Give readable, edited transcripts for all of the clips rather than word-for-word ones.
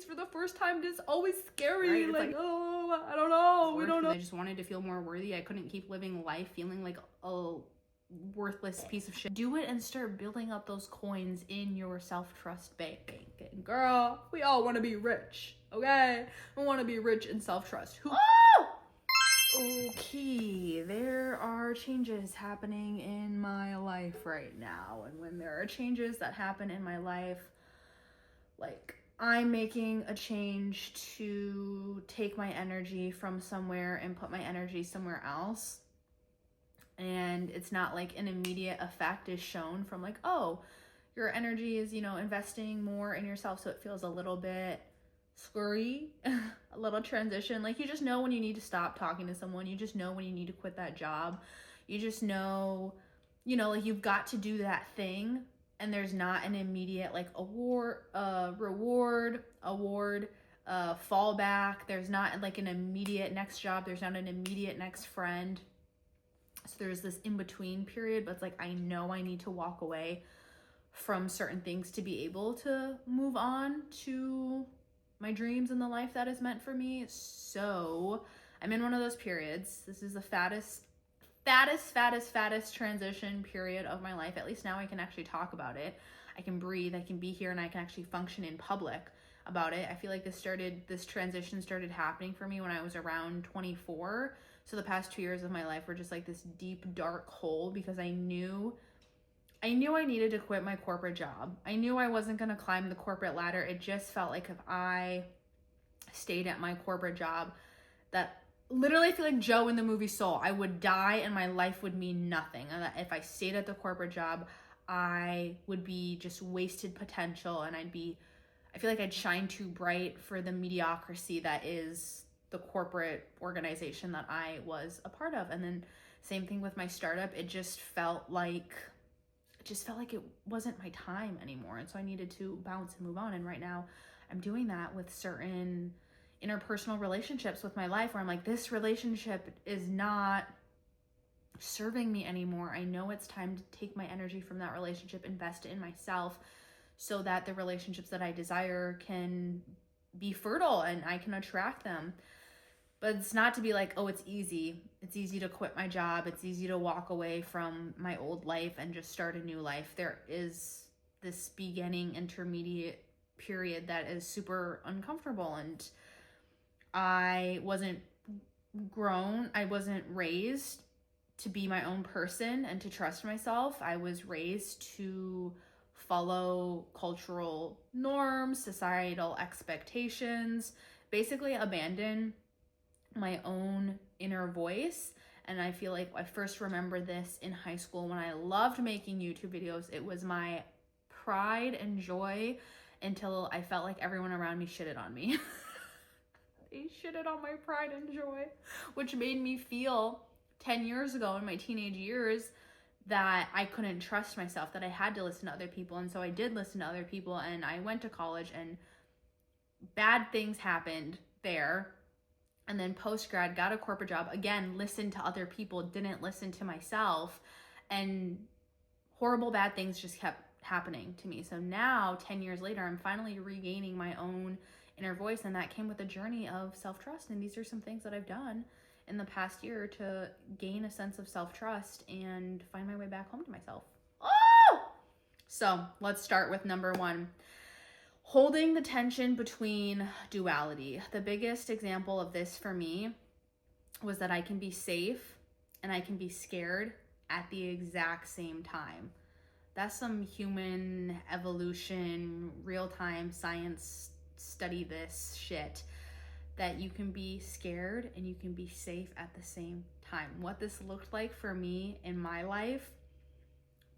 things for the first time is always scary. Right? Like, oh, I don't know. We don't know. I just wanted to feel more worthy. I couldn't keep living life feeling like a worthless piece of shit. Do it and start building up those coins in your self-trust bank. And girl, we all want to be rich, okay? We want to be rich in self-trust. Who? Okay, there are changes happening in my life right now. And when there are changes that happen in my life, like I'm making a change to take my energy from somewhere and put my energy somewhere else. And it's not like an immediate effect is shown from like, oh, your energy is, you know, investing more in yourself. So it feels a little bit scurry, a little transition. Like you just know when you need to stop talking to someone. You just know when you need to quit that job. You just know, you know, like you've got to do that thing. And there's not an immediate like reward, fallback. There's not like an immediate next job. There's not an immediate next friend. So there's this in-between period, but it's like, I know I need to walk away from certain things to be able to move on to my dreams and the life that is meant for me. So I'm in one of those periods. This is the fattest transition period of my life. At least now I can actually talk about it. I can breathe, I can be here, and I can actually function in public about it. I feel like this transition started happening for me when I was around 24. So the past 2 years of my life were just like this deep, dark hole because I knew I needed to quit my corporate job. I knew I wasn't going to climb the corporate ladder. It just felt like if I stayed at my corporate job, that literally I feel like Joe in the movie Soul, I would die and my life would mean nothing. And that if I stayed at the corporate job, I would be just wasted potential, and I feel like I'd shine too bright for the mediocrity that is the corporate organization that I was a part of. And then same thing with my startup. It just felt like it wasn't my time anymore. And so I needed to bounce and move on. And right now I'm doing that with certain interpersonal relationships with my life where I'm like, this relationship is not serving me anymore. I know it's time to take my energy from that relationship, invest it in myself so that the relationships that I desire can be fertile and I can attract them. But it's not to be like, oh, it's easy. It's easy to quit my job. It's easy to walk away from my old life and just start a new life. There is this beginning intermediate period that is super uncomfortable. And I wasn't raised to be my own person and to trust myself. I was raised to follow cultural norms, societal expectations, basically abandon my own inner voice. And I feel like I first remember this in high school when I loved making YouTube videos. It was my pride and joy until I felt like everyone around me shitted on me. They shitted on my pride and joy, which made me feel 10 years ago in my teenage years that I couldn't trust myself, that I had to listen to other people. And so I did listen to other people, and I went to college and bad things happened there. And then post-grad, got a corporate job, again, listened to other people, didn't listen to myself, and horrible bad things just kept happening to me. So now, 10 years later, I'm finally regaining my own inner voice, and that came with a journey of self-trust. And these are some things that I've done in the past year to gain a sense of self-trust and find my way back home to myself. Oh! So let's start with number one. Holding the tension between duality. The biggest example of this for me was that I can be safe and I can be scared at the exact same time. That's some human evolution, real-time science study this shit. That you can be scared and you can be safe at the same time. What this looked like for me in my life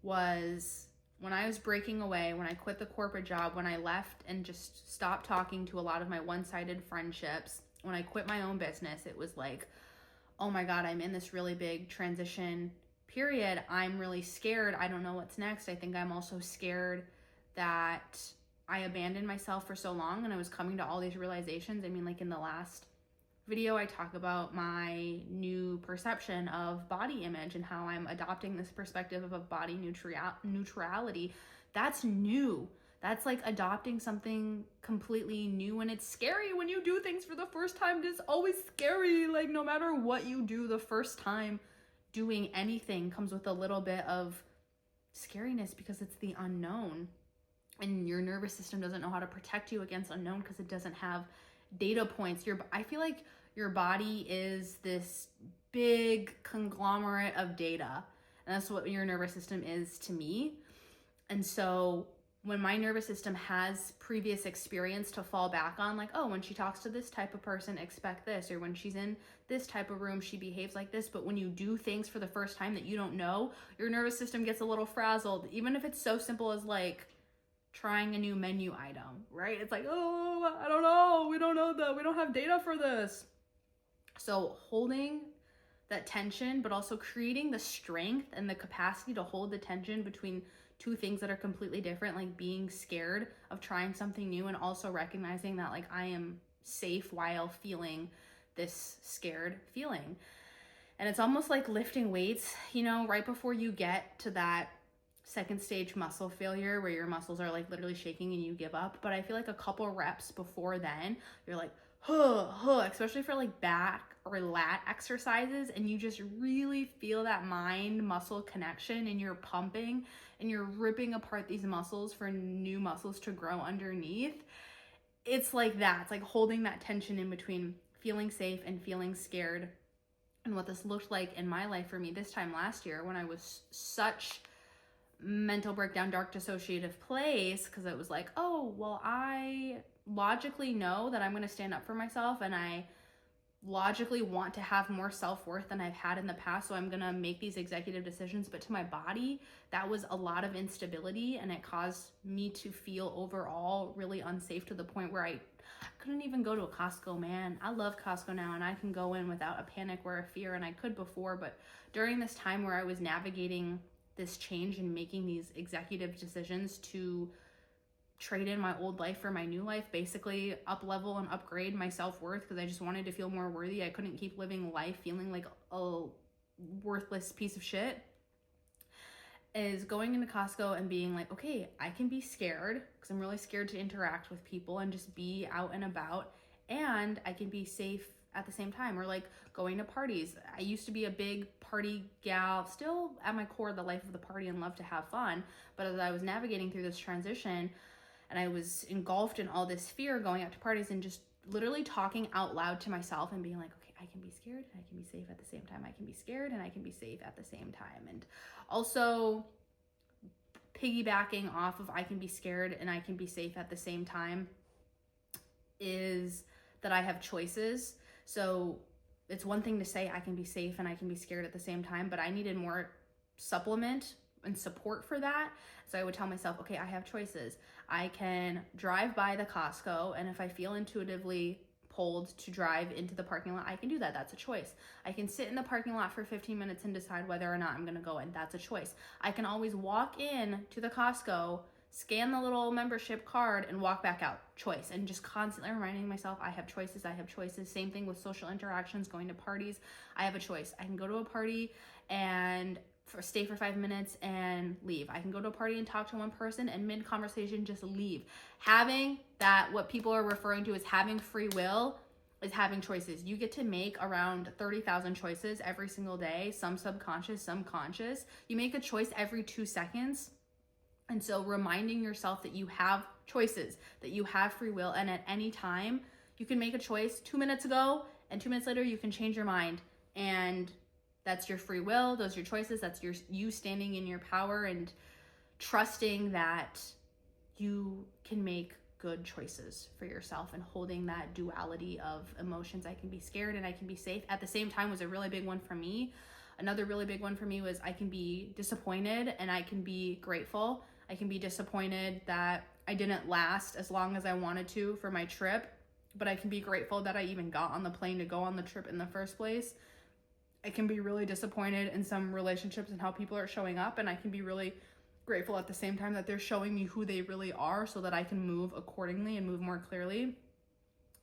was when I was breaking away, when I quit the corporate job, when I left and just stopped talking to a lot of my one-sided friendships, when I quit my own business, it was like, oh my God, I'm in this really big transition period. I'm really scared. I don't know what's next. I think I'm also scared that I abandoned myself for so long and I was coming to all these realizations. I mean, like in the last video, I talk about my new perception of body image and how I'm adopting this perspective of body neutrality. That's new. That's like adopting something completely new, and it's scary when you do things for the first time. It's always scary. Like, no matter what you do the first time, doing anything comes with a little bit of scariness because it's the unknown, and your nervous system doesn't know how to protect you against unknown because it doesn't have data points. I feel like your body is this big conglomerate of data, and that's what your nervous system is to me. And so when my nervous system has previous experience to fall back on, like, oh, when she talks to this type of person, expect this, or when she's in this type of room, she behaves like this. But when you do things for the first time that you don't know, your nervous system gets a little frazzled, even if it's so simple as like trying a new menu item, right? It's like, oh, I don't know. We don't know we don't have data for this. So holding that tension, but also creating the strength and the capacity to hold the tension between two things that are completely different, like being scared of trying something new and also recognizing that like I am safe while feeling this scared feeling. And it's almost like lifting weights, right before you get to that second stage muscle failure where your muscles are like literally shaking and you give up. But I feel like a couple reps before then, you're like, especially for like back or lat exercises, and you just really feel that mind muscle connection, and you're pumping and you're ripping apart these muscles for new muscles to grow underneath. It's like that. It's like holding that tension in between feeling safe and feeling scared. And what this looked like in my life for me this time last year, when I was such mental breakdown, dark dissociative place, because it was like, oh, well, I logically know that I'm going to stand up for myself, and I logically want to have more self-worth than I've had in the past, so I'm going to make these executive decisions. But to my body, that was a lot of instability, and it caused me to feel overall really unsafe to the point where I couldn't even go to a Costco, man. I love Costco now, and I can go in without a panic or a fear, and I could before. But during this time where I was navigating this change and making these executive decisions to trade in my old life for my new life, basically up level and upgrade my self-worth because I just wanted to feel more worthy. I couldn't keep living life feeling like a worthless piece of shit. Is going into Costco and being like, okay, I can be scared because I'm really scared to interact with people and just be out and about, and I can be safe at the same time. Or like going to parties. I used to be a big party gal, still at my core, the life of the party and love to have fun. But as I was navigating through this transition and I was engulfed in all this fear going out to parties and just literally talking out loud to myself and being like, okay, I can be scared and I can be safe at the same time. I can be scared and I can be safe at the same time. And also piggybacking off of I can be scared and I can be safe at the same time is that I have choices. So it's one thing to say I can be safe and I can be scared at the same time, but I needed more supplement and support for that. So I would tell myself, okay, I have choices. I can drive by the Costco, and if I feel intuitively pulled to drive into the parking lot, I can do that. That's a choice. I can sit in the parking lot for 15 minutes and decide whether or not I'm going to go in. That's a choice. I can always walk in to the Costco, scan the little membership card, and walk back out. Choice. And just constantly reminding myself, I have choices. I have choices. Same thing with social interactions, going to parties. I have a choice. I can go to a party and stay for 5 minutes and leave. I can go to a party and talk to one person and mid-conversation just leave. Having that, what people are referring to as having free will, is having choices. You get to make around 30,000 choices every single day, some subconscious, some conscious. You make a choice every 2 seconds. And so reminding yourself that you have choices, that you have free will, and at any time you can make a choice 2 minutes ago, and 2 minutes later you can change your mind. And that's your free will. Those are your choices. That's you standing in your power and trusting that you can make good choices for yourself, and holding that duality of emotions. I can be scared and I can be safe at the same time was a really big one for me. Another really big one for me was I can be disappointed and I can be grateful. I can be disappointed that I didn't last as long as I wanted to for my trip, but I can be grateful that I even got on the plane to go on the trip in the first place. I can be really disappointed in some relationships and how people are showing up, and I can be really grateful at the same time that they're showing me who they really are so that I can move accordingly and move more clearly.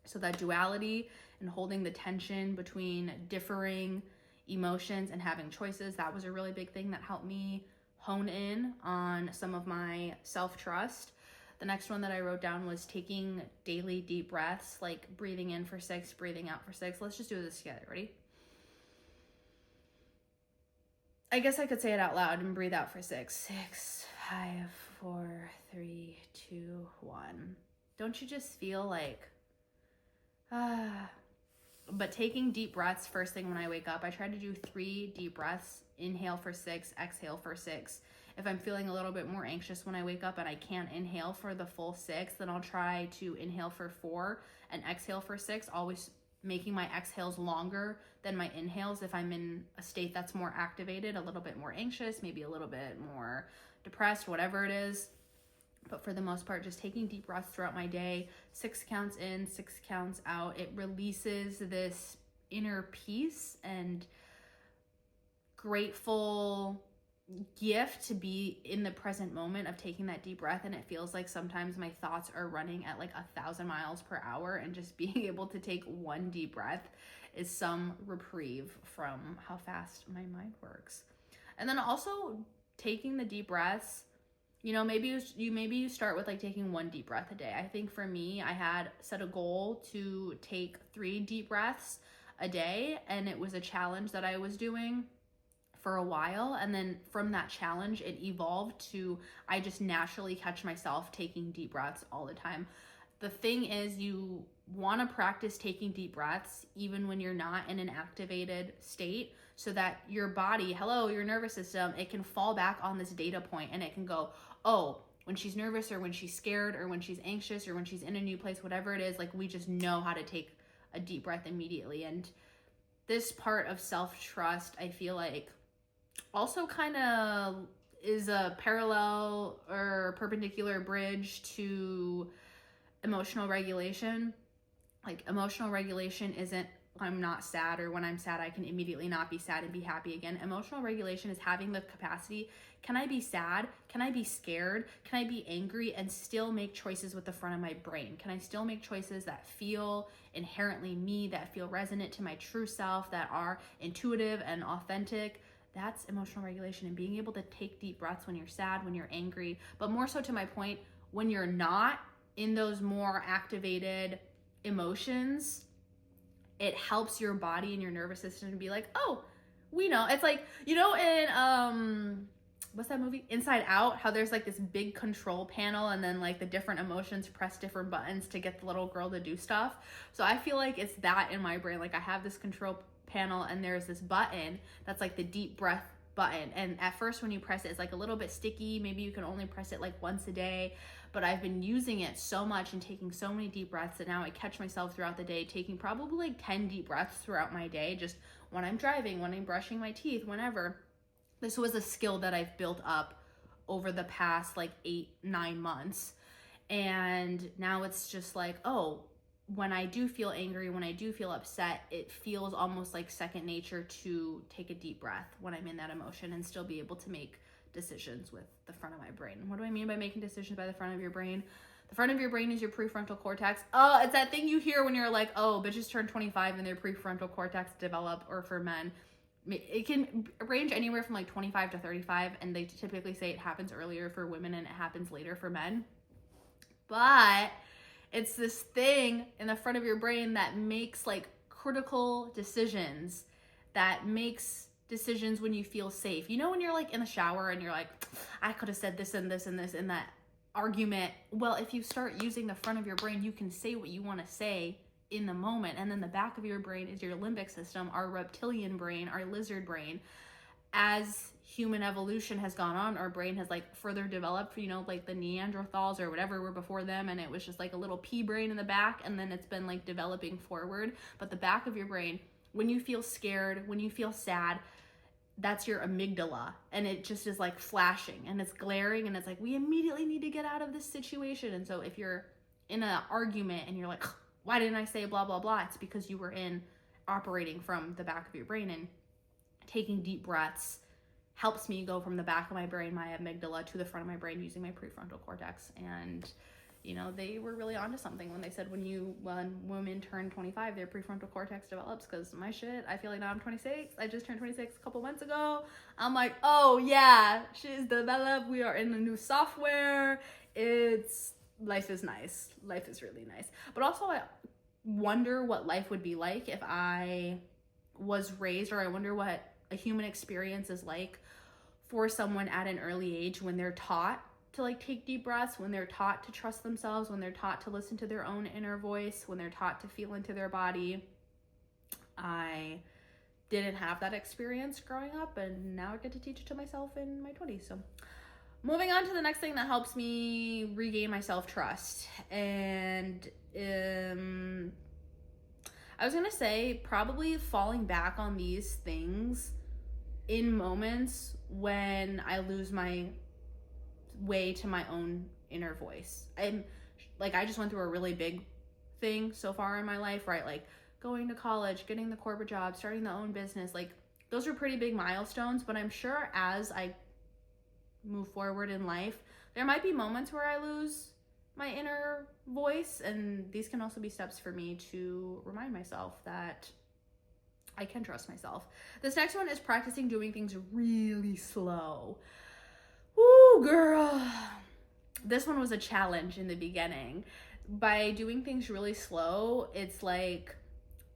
So that duality and holding the tension between differing emotions and having choices, that was a really big thing that helped me hone in on some of my self-trust. The next one that I wrote down was taking daily deep breaths, like breathing in for 6, breathing out for 6. Let's just do this together. Ready? I guess I could say it out loud and breathe out for 6. 6, 5, 4, 3, 2, 1. Don't you just feel like, But taking deep breaths first thing when I wake up, I try to do 3 deep breaths. Inhale for 6, exhale for 6. If I'm feeling a little bit more anxious when I wake up and I can't inhale for the full 6, then I'll try to inhale for 4 and exhale for 6, always making my exhales longer than my inhales if I'm in a state that's more activated, a little bit more anxious, maybe a little bit more depressed, whatever it is. But for the most part, just taking deep breaths throughout my day, 6 counts in, 6 counts out. It releases this inner peace and grateful gift to be in the present moment of taking that deep breath. And it feels like sometimes my thoughts are running at like 1,000 miles per hour, and just being able to take one deep breath is some reprieve from how fast my mind works. And then also taking the deep breaths, you know, maybe you start with like taking 1 deep breath a day. I think for me, I had set a goal to take 3 deep breaths a day, and it was a challenge that I was doing for a while. And then from that challenge, it evolved to, I just naturally catch myself taking deep breaths all the time. The thing is, you want to practice taking deep breaths even when you're not in an activated state, so that your body, your nervous system, it can fall back on this data point and it can go, oh, when she's nervous or when she's scared or when she's anxious or when she's in a new place, whatever it is, like we just know how to take a deep breath immediately. And this part of self-trust, I feel like, also kind of is a parallel or perpendicular bridge to emotional regulation. Like, emotional regulation isn't I'm not sad, or when I'm sad I can immediately not be sad and be happy again. Emotional regulation is having the capacity, can I be sad? Can I be scared? Can I be angry and still make choices with the front of my brain? Can I still make choices that feel inherently me, that feel resonant to my true self, that are intuitive and authentic? That's emotional regulation, and being able to take deep breaths when you're sad, when you're angry, but more so to my point, when you're not in those more activated emotions, it helps your body and your nervous system to be like, oh, we know. It's like, you know, in what's that movie? Inside Out, how there's like this big control panel, and then like the different emotions press different buttons to get the little girl to do stuff. So I feel like it's that in my brain. Like, I have this control panel and there's this button that's like the deep breath button, and at first when you press it, it's like a little bit sticky. Maybe you can only press it like once a day, but I've been using it so much and taking so many deep breaths that now I catch myself throughout the day taking probably like 10 deep breaths throughout my day, just when I'm driving, when I'm brushing my teeth, whenever. This was a skill that I've built up over the past like 8-9 months, and now it's just like, oh, when I do feel angry, when I do feel upset, it feels almost like second nature to take a deep breath when I'm in that emotion and still be able to make decisions with the front of my brain. What do I mean by making decisions by the front of your brain? The front of your brain is your prefrontal cortex. Oh, it's that thing you hear when you're like, oh, bitches turn 25 and their prefrontal cortex develop, or for men, it can range anywhere from like 25 to 35, and they typically say it happens earlier for women and it happens later for men. But it's this thing in the front of your brain that makes like critical decisions, that makes decisions when you feel safe. You know, when you're like in the shower and you're like, I could have said this and this and this in that argument. Well, if you start using the front of your brain, you can say what you want to say in the moment. And then the back of your brain is your limbic system, our reptilian brain, our lizard brain. As human evolution has gone on, our brain has like further developed, you know, like the Neanderthals or whatever were before them, and it was just like a little pea brain in the back, and then it's been like developing forward. But the back of your brain, when you feel scared, when you feel sad, that's your amygdala, and it just is like flashing and it's glaring, and it's like, we immediately need to get out of this situation. And so if you're in an argument and you're like, why didn't I say blah blah blah, it's because you were operating from the back of your brain. And taking deep breaths helps me go from the back of my brain, my amygdala, to the front of my brain using my prefrontal cortex. And you know, they were really onto something when they said when women turn 25, their prefrontal cortex develops. Because my shit, I feel like now I'm 26. I just turned 26 a couple months ago. I'm like, oh yeah, she's developed. We are in the new software. It's life is nice. Life is really nice. But also I wonder what life would be like if I was raised, or I wonder what a human experience is like for someone at an early age when they're taught to like take deep breaths, when they're taught to trust themselves, when they're taught to listen to their own inner voice, when they're taught to feel into their body. I didn't have that experience growing up, and now I get to teach it to myself in my 20s. So moving on to the next thing that helps me regain my self-trust. And I was gonna say probably falling back on these things in moments when I lose my way to my own inner voice. I just went through a really big thing so far in my life, right? Like going to college, getting the corporate job, starting the own business. Like those are pretty big milestones, but I'm sure as I move forward in life, there might be moments where I lose my inner voice, and these can also be steps for me to remind myself that I can trust myself. This next one is practicing doing things really slow. Woo, girl. This one was a challenge in the beginning. By doing things really slow, it's like,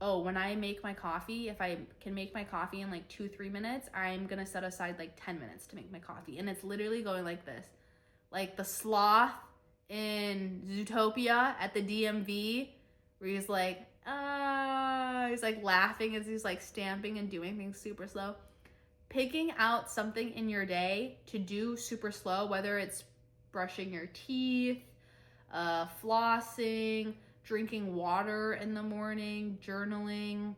oh, when I make my coffee, if I can make my coffee in like 2-3 minutes, I'm gonna set aside like 10 minutes to make my coffee. And it's literally going like this. Like the sloth in Zootopia at the DMV, where he's like laughing as he's like stamping and doing things super slow. Picking out something in your day to do super slow, whether it's brushing your teeth, flossing, drinking water in the morning, journaling,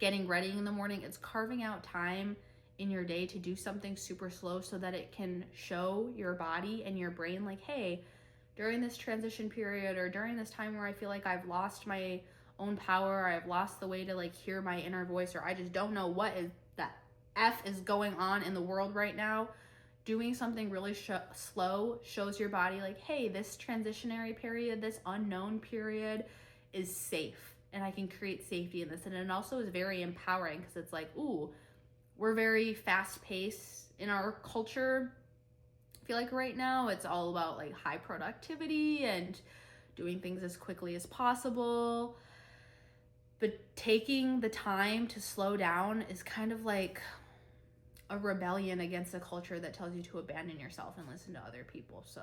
getting ready in the morning. It's carving out time in your day to do something super slow so that it can show your body and your brain like, hey, during this transition period, or during this time where I feel like I've lost my own power, or I've lost the way to like hear my inner voice, or I just don't know what is that F is going on in the world right now, doing something really slow shows your body like, hey, this transitionary period, this unknown period is safe, and I can create safety in this. And it also is very empowering because it's like, ooh, we're very fast paced in our culture. I feel like right now it's all about like high productivity and doing things as quickly as possible. But taking the time to slow down is kind of like a rebellion against a culture that tells you to abandon yourself and listen to other people. So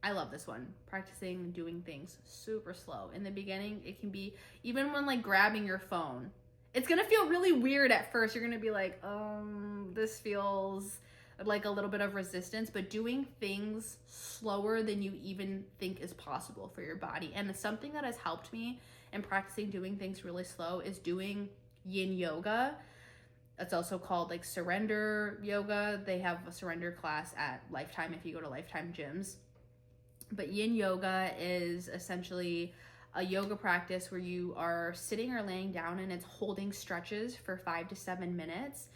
I love this one. Practicing doing things super slow. In the beginning, it can be, even when like grabbing your phone, it's gonna feel really weird at first. You're gonna be like, this feels like a little bit of resistance, but doing things slower than you even think is possible for your body. And something that has helped me in practicing doing things really slow is doing yin yoga. It's also called like surrender yoga. They have a surrender class at Lifetime if you go to Lifetime gyms. But yin yoga is essentially a yoga practice where you are sitting or laying down, and it's holding stretches for 5 to 7 minutes.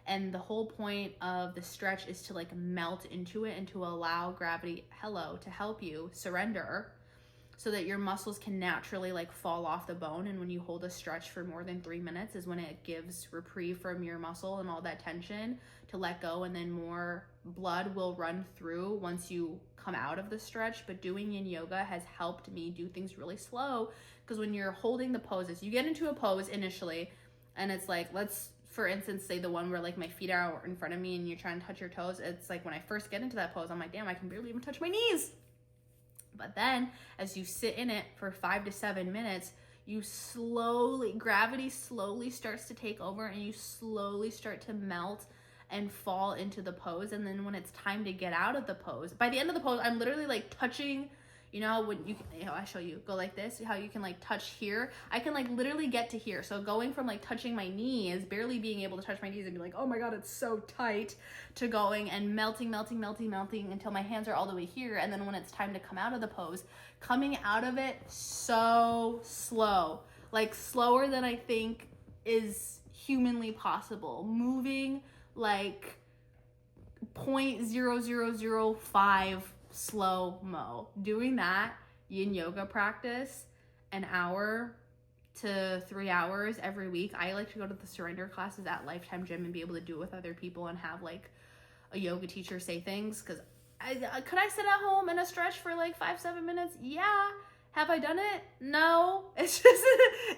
And the whole point of the stretch is to like melt into it and to allow gravity, to help you surrender, so that your muscles can naturally like fall off the bone. And when you hold a stretch for more than 3 minutes is when it gives reprieve from your muscle and all that tension to let go, and then more blood will run through once you come out of the stretch. But doing yin yoga has helped me do things really slow, because when you're holding the poses, you get into a pose initially, and it's like, let's, for instance, say the one where like my feet are out in front of me and you're trying to touch your toes. It's like when I first get into that pose, I'm like, damn, I can barely even touch my knees. But then as you sit in it for 5 to 7 minutes, you slowly, gravity slowly starts to take over, and you slowly start to melt and fall into the pose. And then when it's time to get out of the pose, by the end of the pose, I'm literally like touching, you know, when you, I show you, go like this, how you can like touch here. I can like literally get to here. So going from like touching my knees, barely being able to touch my knees and be like, oh my God, it's so tight, to going and melting until my hands are all the way here. And then when it's time to come out of the pose, coming out of it so slow, like slower than I think is humanly possible, moving like 0.0005 slow-mo. Doing that yin yoga practice, an hour to 3 hours every week. I like to go to the surrender classes at Lifetime Gym and be able to do it with other people and have like a yoga teacher say things, because Could I sit at home in a stretch for like 5-7 minutes? Yeah. Have I done it? No. It's just,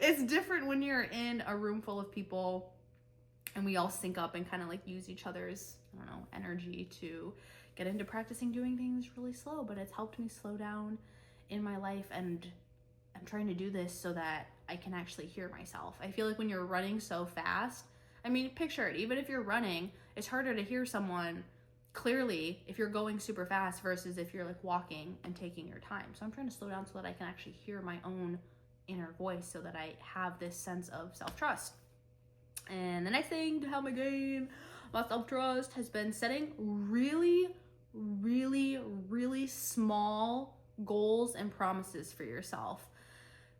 it's different when you're in a room full of people and we all sync up and kind of like use each other's, I don't know, energy to get into practicing doing things really slow. But it's helped me slow down in my life, and I'm trying to do this so that I can actually hear myself. I feel like when you're running so fast, I mean, picture it, even if you're running, it's harder to hear someone clearly if you're going super fast versus if you're like walking and taking your time. So I'm trying to slow down so that I can actually hear my own inner voice, so that I have this sense of self-trust. And the next thing to help me gain my self-trust has been setting really, really, really small goals and promises for yourself.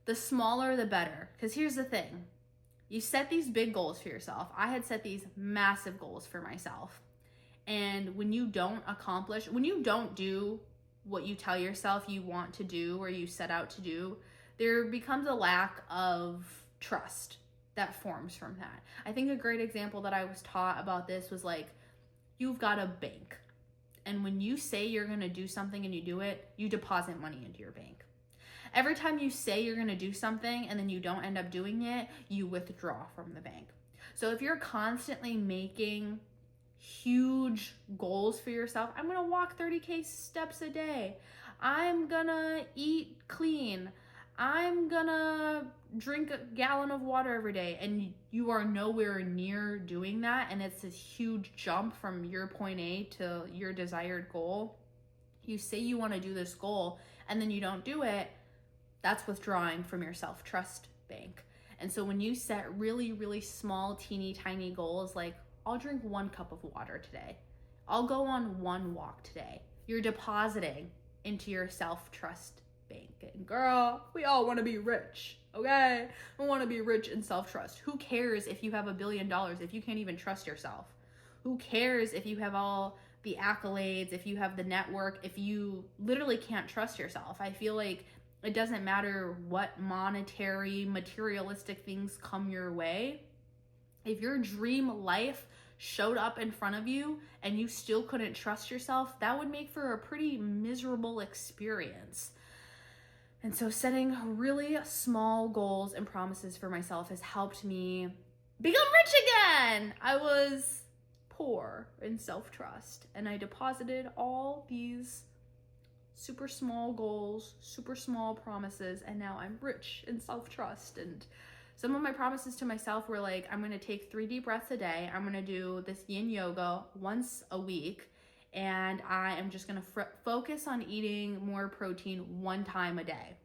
The smaller, the better. Because here's the thing. You set these big goals for yourself. I had set these massive goals for myself. And when you don't do what you tell yourself you want to do or you set out to do, there becomes a lack of trust that forms from that. I think a great example that I was taught about this was like, you've got a bank. And when you say you're going to do something and you do it, you deposit money into your bank. Every time you say you're going to do something and then you don't end up doing it, you withdraw from the bank. So if you're constantly making huge goals for yourself, I'm going to walk 30K steps a day, I'm going to eat clean, I'm going to drink a gallon of water every day, and you are nowhere near doing that, and it's this huge jump from your point A to your desired goal. You say you want to do this goal and then you don't do it, that's withdrawing from your self-trust bank. And so when you set really, really small, teeny tiny goals, like I'll drink 1 cup of water today, I'll go on 1 walk today, you're depositing into your self-trust bank. And girl, we all want to be rich, okay? We want to be rich in self-trust. Who cares if you have $1 billion if you can't even trust yourself? Who cares if you have all the accolades, if you have the network, if you literally can't trust yourself? I feel like it doesn't matter what monetary, materialistic things come your way. If your dream life showed up in front of you and you still couldn't trust yourself, that would make for a pretty miserable experience. And so setting really small goals and promises for myself has helped me become rich again. I was poor in self-trust, and I deposited all these super small goals, super small promises, and now I'm rich in self-trust. And some of my promises to myself were like, I'm going to take 3 deep breaths a day. I'm going to do this yin yoga once a week. And I am just going to focus on eating more protein 1 time a day.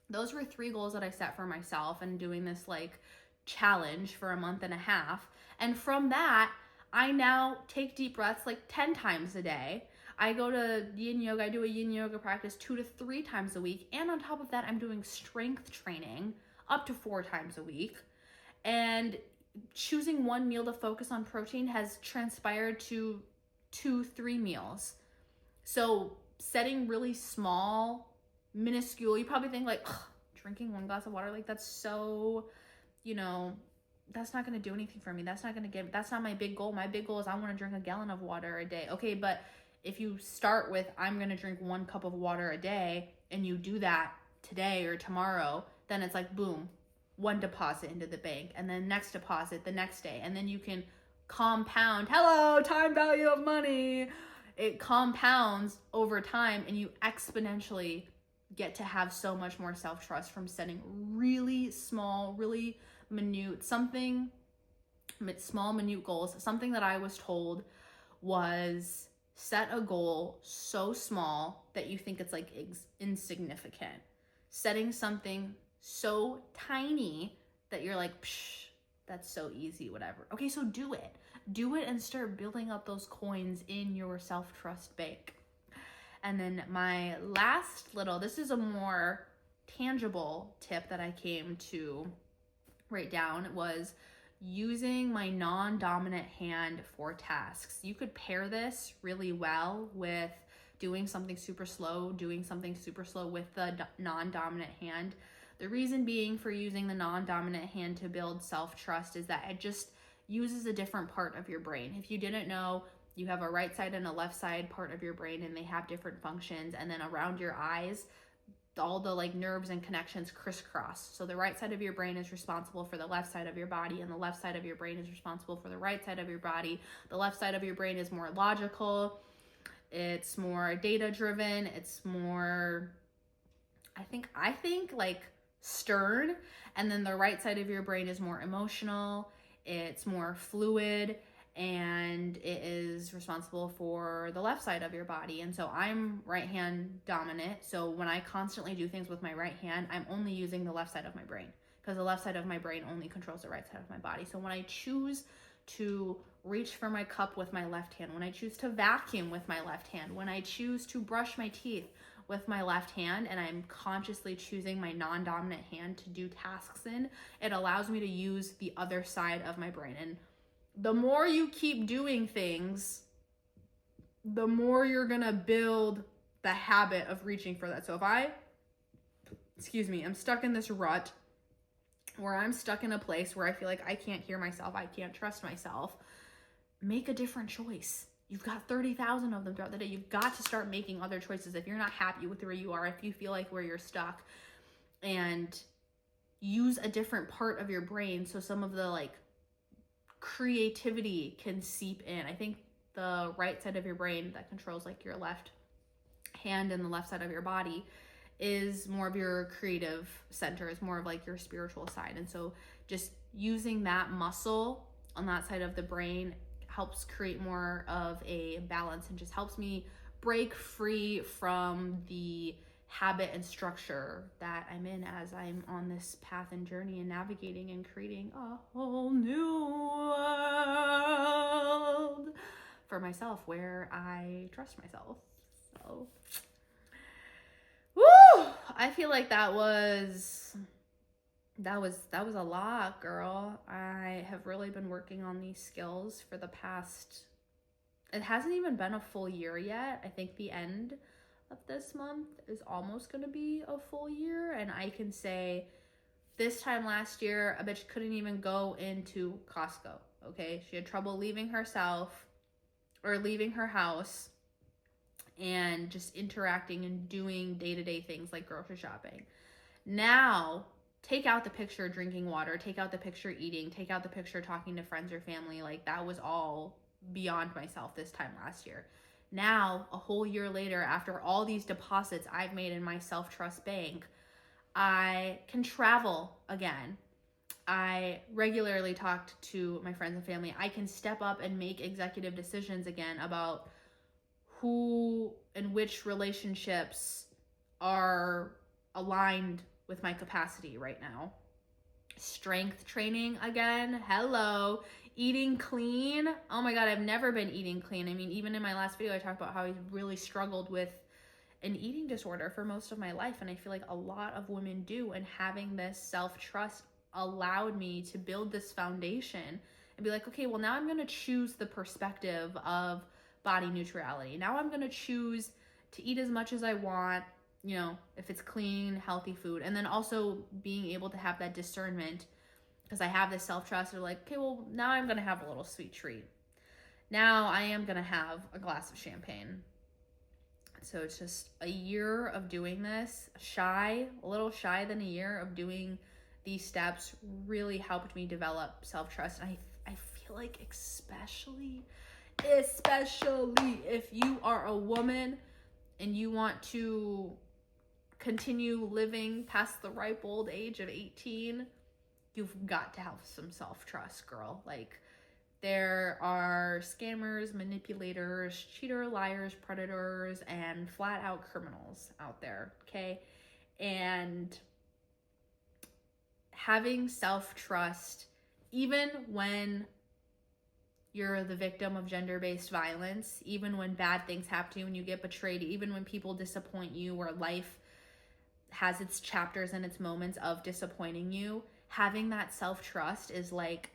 Those were 3 goals that I set for myself, and doing this like challenge for a month and a half. And from that, I now take deep breaths like 10 times a day. I go to yin yoga. I do a yin yoga practice 2 to 3 times a week. And on top of that, I'm doing strength training up to 4 times a week. And choosing 1 meal to focus on protein has transpired to 2-3 meals. So setting really small, minuscule, you probably think like, drinking 1 glass of water, like that's so, that's not going to do anything for me. That's not my big goal. My big goal is I want to drink a gallon of water a day. Okay, but if you start with, I'm going to drink 1 cup of water a day, and you do that today or tomorrow, then it's like, boom, 1 deposit into the bank, and then next deposit the next day. And then you can compound, hello, time value of money. It compounds over time, and you exponentially get to have so much more self-trust from setting really small, really minute, small, minute goals. Something that I was told was set a goal so small that you think it's like insignificant. Setting something so tiny that you're like, psh, that's so easy, whatever. Okay, so do it. Do it and start building up those coins in your self-trust bank. And then my last this is a more tangible tip that I came to write down, was using my non-dominant hand for tasks. You could pair this really well with doing something super slow with the non-dominant hand. The reason being for using the non-dominant hand to build self-trust is that it just uses a different part of your brain. If you didn't know, You have a right side and a left side part of your brain, and they have different functions. And then around your eyes, all the like nerves and connections crisscross. So the right side of your brain is responsible for the left side of your body, and the left side of your brain is responsible for the right side of your body. The left side of your brain is more logical. It's more data driven. It's more, I think like stern. And then the right side of your brain is more emotional. It's more fluid, and it is responsible for the left side of your body. And so I'm right hand dominant. So when I constantly do things with my right hand, I'm only using the left side of my brain, because the left side of my brain only controls the right side of my body. So when I choose to reach for my cup with my left hand, when I choose to vacuum with my left hand, when I choose to brush my teeth with my left hand, and I'm consciously choosing my non-dominant hand to do tasks in, it allows me to use the other side of my brain. And the more you keep doing things, the more you're gonna build the habit of reaching for that. So if I'm stuck in this rut where I'm stuck in a place where I feel like I can't hear myself, I can't trust myself, make a different choice. You've got 30,000 of them throughout the day. You've got to start making other choices. If you're not happy with where you are, if you feel like where you're stuck, and use a different part of your brain so some of the like creativity can seep in. I think the right side of your brain that controls like your left hand and the left side of your body is more of your creative center, is more of like your spiritual side. And so just using that muscle on that side of the brain helps create more of a balance, and just helps me break free from the habit and structure that I'm in as I'm on this path and journey and navigating and creating a whole new world for myself where I trust myself. So, woo! I feel like that was a lot, girl. I have really been working on these skills for the past, it hasn't even been a full year yet. I think the end of this month is almost going to be a full year. And I can say this time last year, a bitch couldn't even go into Costco. Okay. She had trouble leaving her house and just interacting and doing day-to-day things like grocery shopping. Now, take out the picture drinking water, take out the picture eating, take out the picture talking to friends or family. Like that was all beyond myself this time last year. Now, a whole year later, after all these deposits I've made in my self-trust bank, I can travel again. I regularly talked to my friends and family. I can step up and make executive decisions again about who and which relationships are aligned with my capacity right now. Strength training again. Hello. Eating clean. Oh my God, I've never been eating clean. I mean, even in my last video, I talked about how I really struggled with an eating disorder for most of my life. And I feel like a lot of women do. And having this self-trust allowed me to build this foundation and be like, okay, well, now I'm going to choose the perspective of body neutrality. Now I'm going to choose to eat as much as I want, you know, if it's clean, healthy food. And then also being able to have that discernment, because I have this self-trust of like, okay, well, now I'm going to have a little sweet treat. Now I am going to have a glass of champagne. So it's just a year of doing this, a little shy than a year of doing these steps really helped me develop self-trust. And I feel like especially if you are a woman and you want to continue living past the ripe old age of 18, you've got to have some self-trust, girl. Like, there are scammers, manipulators, cheater, liars, predators, and flat out criminals out there, okay? And having self-trust, even when you're the victim of gender-based violence, even when bad things happen to you, when you get betrayed, even when people disappoint you, where life has its chapters and its moments of disappointing you, having that self-trust is like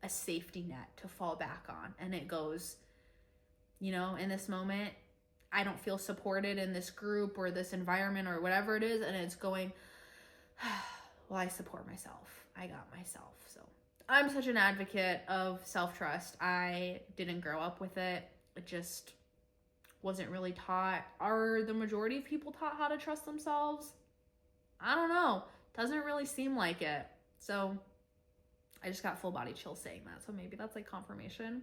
a safety net to fall back on. And it goes, you know, in this moment, I don't feel supported in this group or this environment or whatever it is, and it's going, well, I support myself. I got myself. So I'm such an advocate of self-trust. I didn't grow up with it. it just wasn't really taught. Are the majority of people taught how to trust themselves? I don't know. Doesn't really seem like it. So I just got full body chills saying that. So maybe that's like confirmation.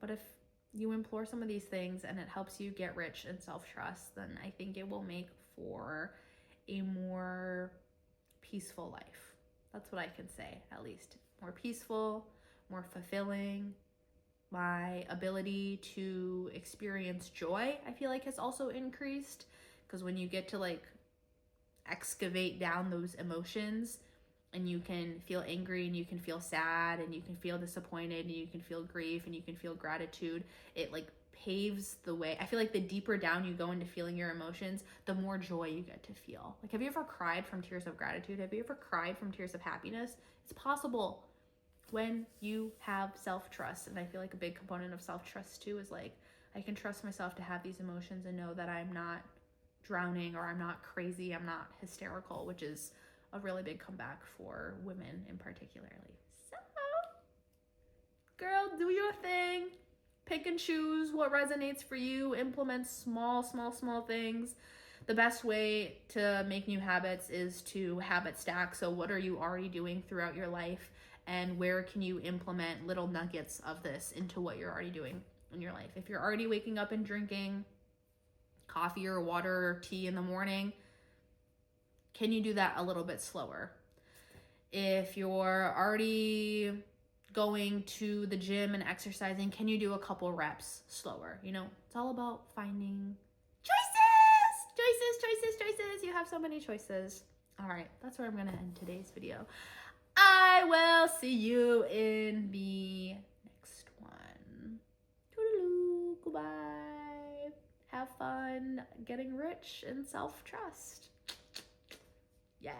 But if you implore some of these things and it helps you get rich in self-trust, then I think it will make for a more peaceful life. That's what I can say, at least. More peaceful, more fulfilling. My ability to experience joy, I feel like, has also increased, because when you get to like excavate down those emotions, and you can feel angry and you can feel sad and you can feel disappointed and you can feel grief and you can feel gratitude, it like paves the way. I feel like the deeper down you go into feeling your emotions, the more joy you get to feel. Like, have you ever cried from tears of gratitude? Have you ever cried from tears of happiness? It's possible when you have self-trust. And I feel like a big component of self-trust too is like, I can trust myself to have these emotions and know that I'm not drowning, or I'm not crazy, I'm not hysterical, which is a really big comeback for women in particularly. So, girl, do your thing. Pick and choose what resonates for you. Implement small things. The best way to make new habits is to habit stack. So what are you already doing throughout your life, and where can you implement little nuggets of this into what you're already doing in your life? If you're already waking up and drinking coffee or water or tea in the morning, can you do that a little bit slower? If you're already going to the gym and exercising, can you do a couple reps slower? You know, it's all about finding choices. You have so many choices. All right, that's where I'm going to end today's video. I will see you in the next one. Toodaloo, goodbye. Have fun getting rich in self-trust. Yeah.